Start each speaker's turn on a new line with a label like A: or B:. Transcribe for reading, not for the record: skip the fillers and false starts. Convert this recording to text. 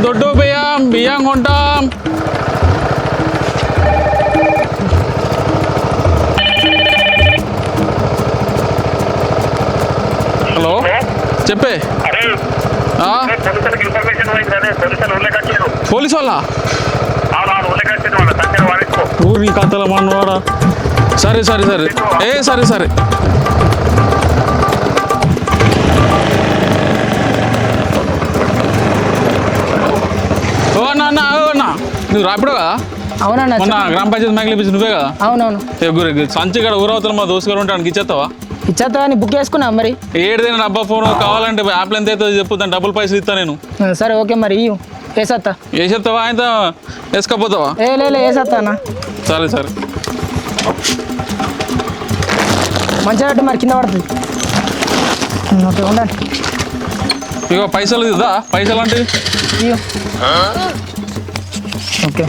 A: దొడ్డు బియ్యం కొంటాం. హలో చెప్పే. పోలీసు వాళ్ళ ఊరి కథల మనవాడా. సరే సరే ఓ అన్న నువ్వు రాపిడో కదా?
B: అవునన్నా.
A: మొన్న గ్రామ పంచాయతీ మైకిల్ ఇప్పించి నువ్వే కదా?
B: అవునవును.
A: సంచి ఇక్కడ ఊరవతల మా దోసుగారు ఉంటానికి ఇచ్చేస్తావా?
B: ఇచ్చేస్తా అని బుక్ చేసుకున్నా మరి.
A: ఏడుదైనా డబ్బా ఫోన్ కావాలంటే యాప్లో ఎంత అవుతుందో చెప్పు, దాని డబ్బులు పైసలు ఇస్తా నేను.
B: సరే ఓకే మరి వేసేస్తా.
A: వేసేస్తావా ఆయన వేసుకపోతావా?
B: వేసేస్తా అన్న.
A: సరే
B: మంచిగా పెట్టి మరి కింద పడుతుంది. ఓకే ఉండండి.
A: ఇగో పైసలు ఇద్దా, పైసలు అంటే
B: ఓకే